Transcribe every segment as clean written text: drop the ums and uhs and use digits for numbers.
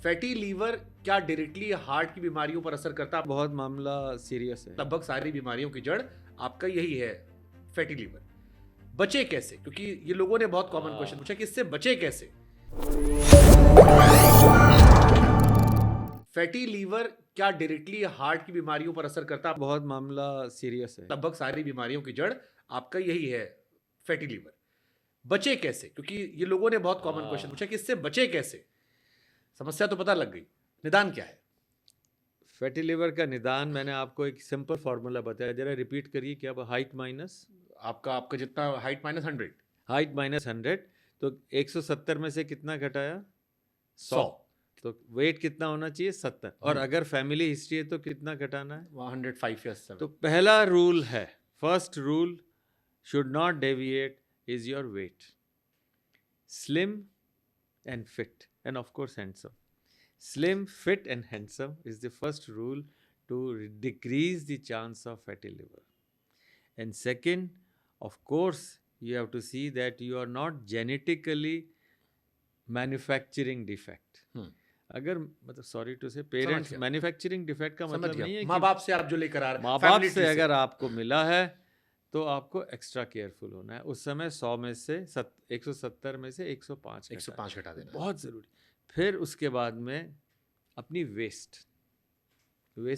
Fatty liver क्या directly heart की बीमारियों पर असर करता है? बहुत मामला सीरियस है। लगभग सारी बीमारियों की जड़ आपका यही है, फैटी लीवर। बचे कैसे? क्योंकि ये लोगों ने बहुत कॉमन क्वेश्चन पूछा कि इससे बचे कैसे। फैटी लीवर क्या डायरेक्टली हार्ट की बीमारियों पर असर करता है? बहुत मामला सीरियस है। लगभग सारी बीमारियों की जड़ आपका यही है, फैटी लीवर। बचे कैसे? क्योंकि ये लोगों ने बहुत कॉमन क्वेश्चन पूछा कि इससे बचे कैसे। समस्या तो पता लग गई, निदान क्या है? फैटी लिवर का निदान मैंने आपको एक सिंपल फार्मूला बताया, जरा रिपीट करिए। क्या हाइट माइनस आपका जितना हाइट माइनस 100। हाइट माइनस 100, तो 170 में से कितना घटाया? 100। तो वेट कितना होना चाहिए? 70। और अगर फैमिली हिस्ट्री है तो कितना घटाना है? 105 या 7। तो पहला रूल है, first rule, should not deviate is your weight. Slim and fit end of course handsome. Slim, fit and handsome is the first rule to decrease the chance of fatty liver. And second, of course, you have to see that you are not genetically manufacturing defect. अगर मतलब sorry to से parents manufacturing defect का मतलब नहीं है कि माँ बाप से आप जो लेकर आ रहे हैं, माँ बाप से अगर आपको मिला है तो आपको एक्स्ट्रा केयरफुल होना है। उस समय 100 में से 170 में से 105 घटा देना बहुत ज़रूरी। फिर उसके बाद में अपनी वेस्ट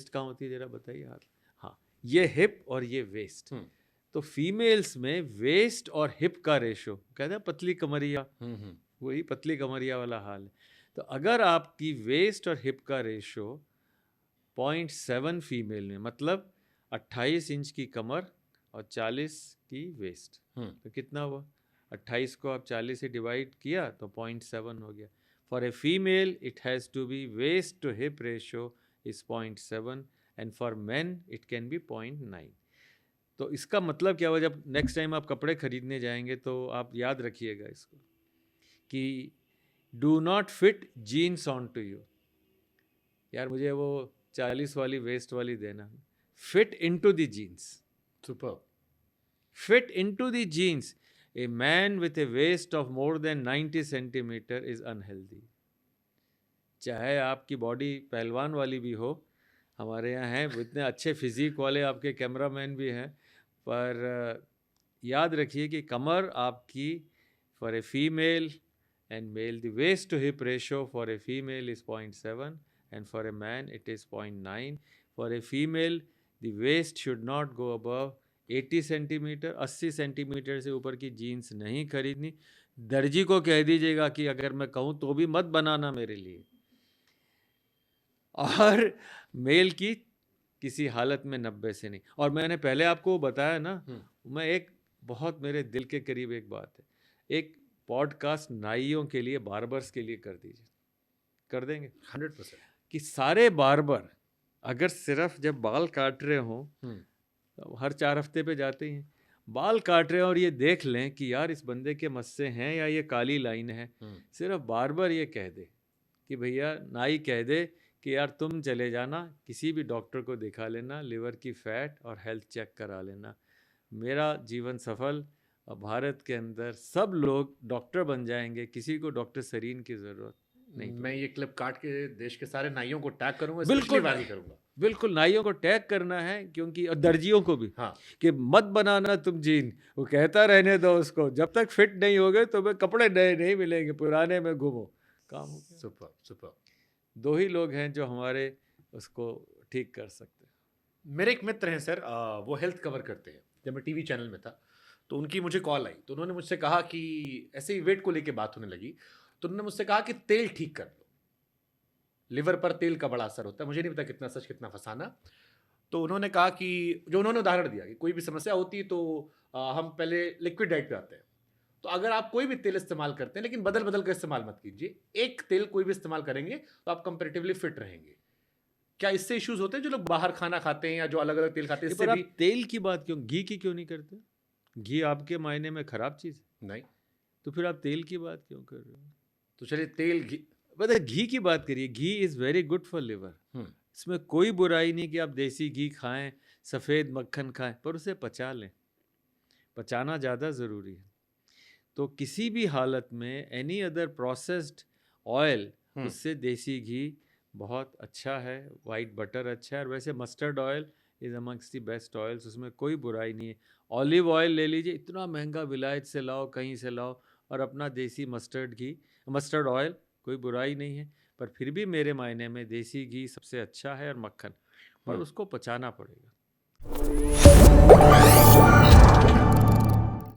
कहाँ होती है जरा बताइए आप। हाँ, ये हिप और ये वेस्ट। तो फीमेल्स में वेस्ट और हिप का रेशो कहते हैं पतली कमरिया, वही पतली कमरिया वाला हाल है। तो अगर आपकी वेस्ट और हिप का रेशो 0.7 फीमेल में, मतलब 28 इंच की कमर और 40 की वेस्ट, तो कितना हुआ? 28 को आप 40 से डिवाइड किया तो 0.7 हो गया। For a female, it has to be waist to hip ratio is 0.7 and for men it can be 0.9. तो इसका मतलब क्या हुआ? जब नेक्स्ट टाइम आप कपड़े खरीदने जाएंगे तो आप याद रखिएगा इसको कि do not fit jeans on to you. यार मुझे वो 40 वाली वेस्ट वाली देना, fit into the jeans. Super. Fit into the jeans. A man with a waist of more than 90 centimeter is unhealthy. चाहे आपकी बॉडी पहलवान वाली भी हो, हमारे यहाँ हैं इतने अच्छे फिजिक वाले आपके कैमरामैन भी हैं, पर याद रखिए कि कमर आपकी for a female and male the waist to hip ratio for a female is 0.7 and for a man it is 0.9. For a female the waist should not go above 80 centimetre. 80 centimetre से ऊपर की jeans नहीं खरीदनी। दर्जी को कह दीजिएगा कि अगर मैं कहूँ तो भी मत बनाना मेरे लिए। और मेल की किसी हालत में 90 से नहीं। और मैंने पहले आपको बताया ना, मैं एक बहुत मेरे दिल के करीब एक बात है, एक पॉडकास्ट नाइयों के लिए, बार्बर्स के लिए कर दीजिए। कर देंगे 100%। कि सारे बार्बर अगर सिर्फ जब बाल काट रहे हों, हर 4 हफ्ते पे जाते ही हैं, बाल काट रहे हैं और ये देख लें कि यार इस बंदे के मस्से हैं या ये काली लाइन है, सिर्फ बार्बर ये कह दे कि भैया, नाई कह दे कि यार तुम चले जाना, किसी भी डॉक्टर को दिखा लेना, लिवर की फैट और हेल्थ चेक करा लेना, मेरा जीवन सफल। और भारत के अंदर सब लोग डॉक्टर बन जाएंगे, किसी को डॉक्टर सरीन की ज़रूरत नहीं। मैं ये क्लिप काट के देश के सारे नाइयों को टैग करूंगा, बिल्कुल करूंगा। बिल्कुल नाइयों को टैग करना है, क्योंकि और दर्जियों को भी। हाँ। कि मत बनाना तुम जीन, वो कहता रहने दो उसको, जब तक फिट नहीं होगे तो मैं कपड़े नए नहीं मिलेंगे, पुराने में घूमो। काम हो गया। Super super. 2 ही लोग हैं जो हमारे उसको ठीक कर सकते हैं। मेरे एक मित्र हैं सर, वो हेल्थ कवर करते हैं। जब मैं टीवी चैनल में था तो उनकी मुझे कॉल आई, तो उन्होंने मुझसे कहा कि ऐसे ही वेट को लेके बात होने लगी, तो उन्होंने मुझसे कहा कि तेल ठीक कर लो, लिवर पर तेल का बड़ा असर होता है। मुझे नहीं पता कितना सच कितना फसाना। तो उन्होंने कहा कि जो उन्होंने उदाहरण दिया कि कोई भी समस्या होती है तो हम पहले लिक्विड डाइट पे आते हैं। तो अगर आप कोई भी तेल इस्तेमाल करते हैं, लेकिन बदल बदल कर इस्तेमाल मत कीजिए, एक तेल कोई भी इस्तेमाल करेंगे तो आप कंपैरेटिवली फिट रहेंगे। क्या इससे इश्यूज होते हैं जो लोग बाहर खाना खाते हैं या जो अलग अलग तेल खाते हैं? पर आप तेल की बात क्यों, घी की क्यों नहीं करते? घी आपके मायने में खराब चीज़ नहीं, तो फिर आप तेल की बात क्यों कर रहे हो? तो चलिए तेल घी, बताइए, घी की बात करिए। Ghee is very good for liver. इसमें कोई बुराई नहीं कि आप देसी घी खाएं, सफ़ेद मक्खन खाएं, पर उसे पचा लें। पचाना ज़्यादा ज़रूरी है। तो किसी भी हालत में एनी अदर प्रोसेस्ड ऑयल उससे देसी घी बहुत अच्छा है, वाइट बटर अच्छा है, और वैसे mustard oil is amongst the best oils, उसमें कोई बुराई नहीं है। ऑलिव ऑयल ले लीजिए, इतना महंगा विलायत से लाओ, कहीं से लाओ, और अपना देसी मस्टर्ड ऑयल, कोई बुराई नहीं है। पर फिर भी मेरे मायने में देसी घी सबसे अच्छा है, और मक्खन, पर उसको पचाना पड़ेगा।